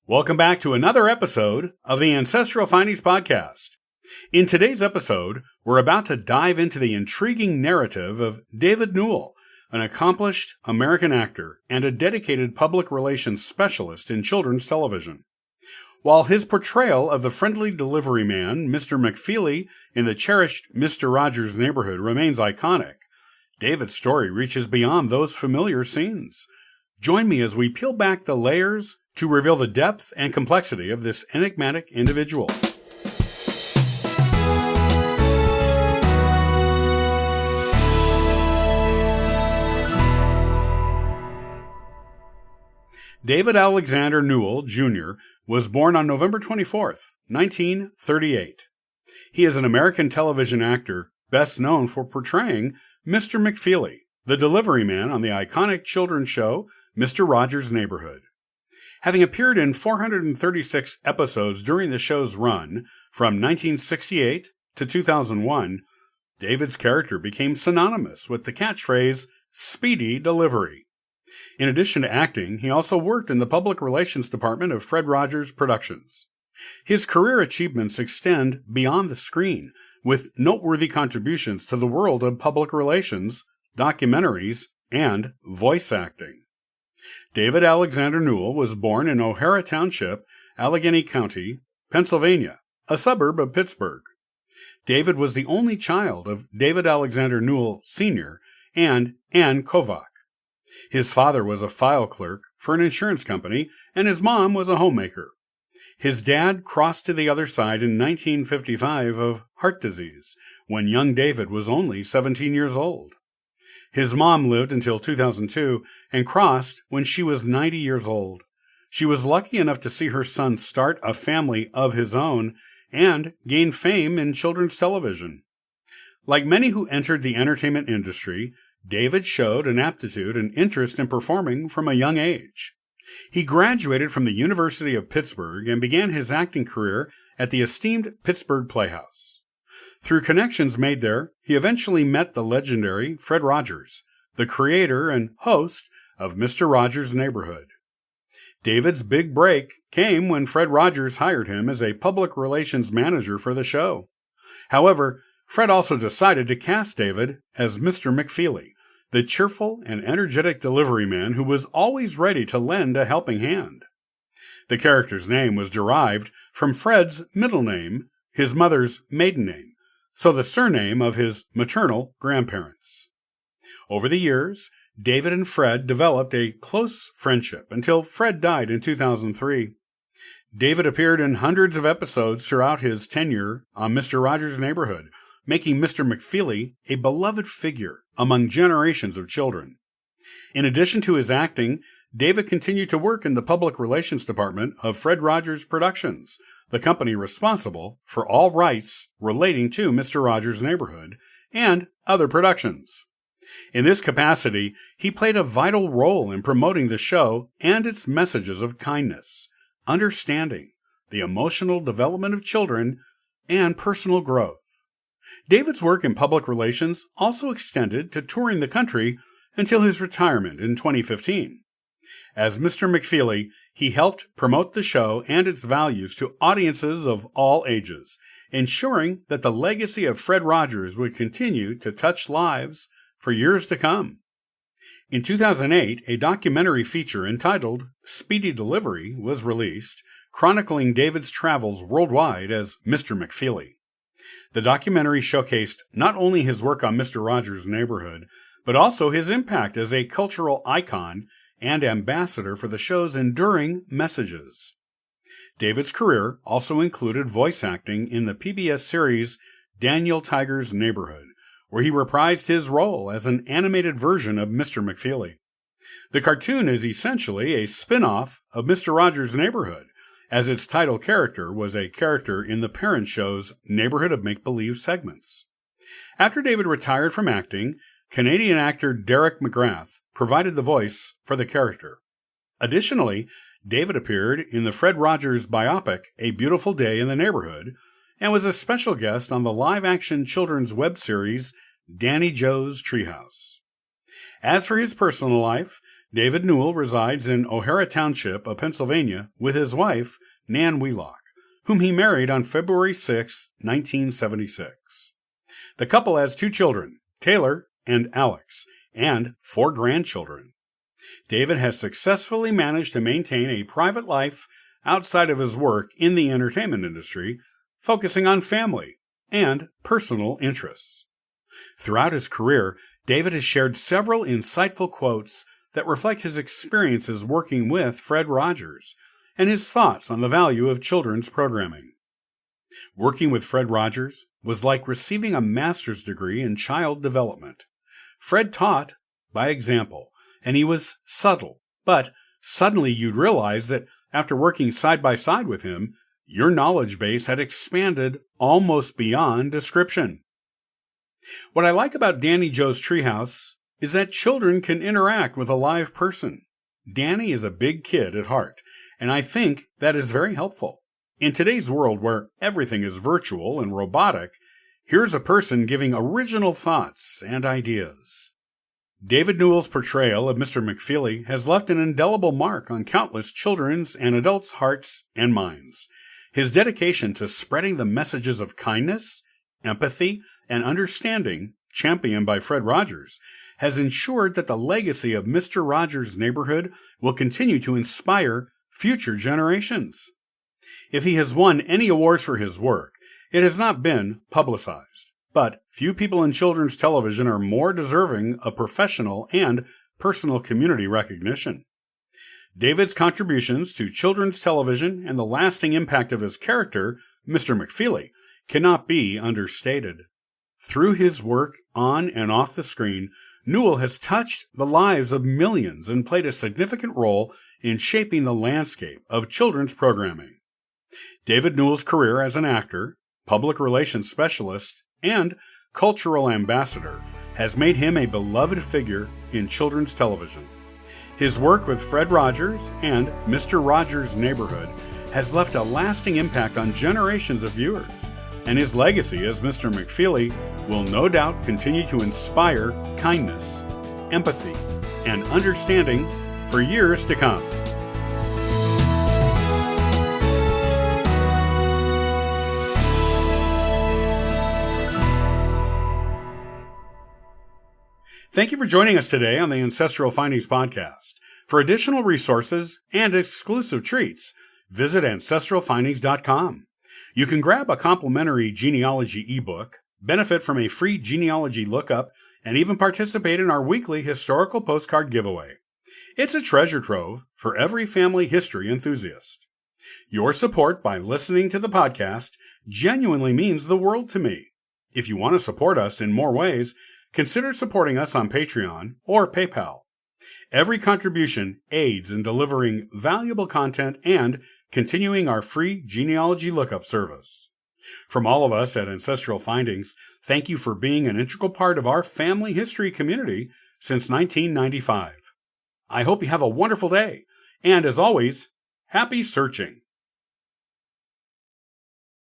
Welcome back to another episode of the Ancestral Findings Podcast. In today's episode, we're about to dive into the intriguing narrative of David Newell, an accomplished American actor and a dedicated public relations specialist in children's television. While his portrayal of the friendly delivery man, Mr. McFeely, in the cherished Mr. Rogers' Neighborhood remains iconic, David's story reaches beyond those familiar scenes. Join me as we peel back the layers to reveal the depth and complexity of this enigmatic individual. David Alexander Newell, Jr. was born on November 24, 1938. He is an American television actor best known for portraying Mr. McFeely, the delivery man on the iconic children's show Mr. Rogers' Neighborhood. Having appeared in 436 episodes during the show's run, from 1968 to 2001, David's character became synonymous with the catchphrase, "speedy delivery." In addition to acting, he also worked in the public relations department of Fred Rogers Productions. His career achievements extend beyond the screen, with noteworthy contributions to the world of public relations, documentaries, and voice acting. David Alexander Newell was born in O'Hara Township, Allegheny County, Pennsylvania, a suburb of Pittsburgh. David was the only child of David Alexander Newell Sr. and Ann Kovac. His father was a file clerk for an insurance company, and his mom was a homemaker. His dad crossed to the other side in 1955 of heart disease, when young David was only 17 years old. His mom lived until 2002 and crossed when she was 90 years old. She was lucky enough to see her son start a family of his own and gain fame in children's television. Like many who entered the entertainment industry, David showed an aptitude and interest in performing from a young age. He graduated from the University of Pittsburgh and began his acting career at the esteemed Pittsburgh Playhouse. Through connections made there, he eventually met the legendary Fred Rogers, the creator and host of Mr. Rogers' Neighborhood. David's big break came when Fred Rogers hired him as a public relations manager for the show. However, Fred also decided to cast David as Mr. McFeely, the cheerful and energetic delivery man who was always ready to lend a helping hand. The character's name was derived from Fred's middle name, his mother's maiden name, so the surname of his maternal grandparents. Over the years, David and Fred developed a close friendship until Fred died in 2003. David appeared in hundreds of episodes throughout his tenure on Mr. Rogers' Neighborhood, making Mr. McFeely a beloved figure among generations of children. In addition to his acting, David continued to work in the public relations department of Fred Rogers Productions, the company responsible for all rights relating to Mr. Rogers' Neighborhood and other productions. In this capacity, he played a vital role in promoting the show and its messages of kindness, understanding, the emotional development of children, and personal growth. David's work in public relations also extended to touring the country until his retirement in 2015. As Mr. McFeely, he helped promote the show and its values to audiences of all ages, ensuring that the legacy of Fred Rogers would continue to touch lives for years to come. In 2008, a documentary feature entitled Speedy Delivery was released, chronicling David's travels worldwide as Mr. McFeely. The documentary showcased not only his work on Mr. Rogers' Neighborhood, but also his impact as a cultural icon and ambassador for the show's enduring messages. David's career also included voice acting in the PBS series Daniel Tiger's Neighborhood, where he reprised his role as an animated version of Mr. McFeely. The cartoon is essentially a spin-off of Mr. Rogers' Neighborhood, as its title character was a character in the parent show's Neighborhood of Make-Believe segments. After David retired from acting, Canadian actor Derek McGrath provided the voice for the character. Additionally, David appeared in the Fred Rogers biopic A Beautiful Day in the Neighborhood and was a special guest on the live-action children's web series Danny Joe's Treehouse. As for his personal life, David Newell resides in O'Hara Township of Pennsylvania with his wife, Nan Wheelock, whom he married on February 6, 1976. The couple has 2 children, Taylor and Alex, and 4 grandchildren. David has successfully managed to maintain a private life outside of his work in the entertainment industry, focusing on family and personal interests. Throughout his career, David has shared several insightful quotes that reflect his experiences working with Fred Rogers and his thoughts on the value of children's programming. Working with Fred Rogers was like receiving a master's degree in child development. Fred taught by example, and he was subtle, but suddenly you'd realize that after working side by side with him, your knowledge base had expanded almost beyond description. What I like about Danny Joe's Treehouse is that children can interact with a live person. Danny is a big kid at heart, and I think that is very helpful. In today's world where everything is virtual and robotic, here's a person giving original thoughts and ideas. David Newell's portrayal of Mr. McFeely has left an indelible mark on countless children's and adults' hearts and minds. His dedication to spreading the messages of kindness, empathy, and understanding, championed by Fred Rogers, has ensured that the legacy of Mr. Rogers' Neighborhood will continue to inspire future generations. If he has won any awards for his work, it has not been publicized. But few people in children's television are more deserving of professional and personal community recognition. David's contributions to children's television and the lasting impact of his character, Mr. McFeely, cannot be understated. Through his work on and off the screen, Newell has touched the lives of millions and played a significant role in shaping the landscape of children's programming. David Newell's career as an actor, public relations specialist, and cultural ambassador has made him a beloved figure in children's television. His work with Fred Rogers and Mr. Rogers' Neighborhood has left a lasting impact on generations of viewers, and his legacy as Mr. McFeely will no doubt continue to inspire kindness, empathy, and understanding for years to come. Thank you for joining us today on the Ancestral Findings Podcast. For additional resources and exclusive treats, visit ancestralfindings.com. You can grab a complimentary genealogy ebook, benefit from a free genealogy lookup, and even participate in our weekly historical postcard giveaway. It's a treasure trove for every family history enthusiast. Your support by listening to the podcast genuinely means the world to me. If you want to support us in more ways, consider supporting us on Patreon or PayPal. Every contribution aids in delivering valuable content and continuing our free genealogy lookup service. From all of us at Ancestral Findings, thank you for being an integral part of our family history community since 1995. I hope you have a wonderful day, and as always, happy searching.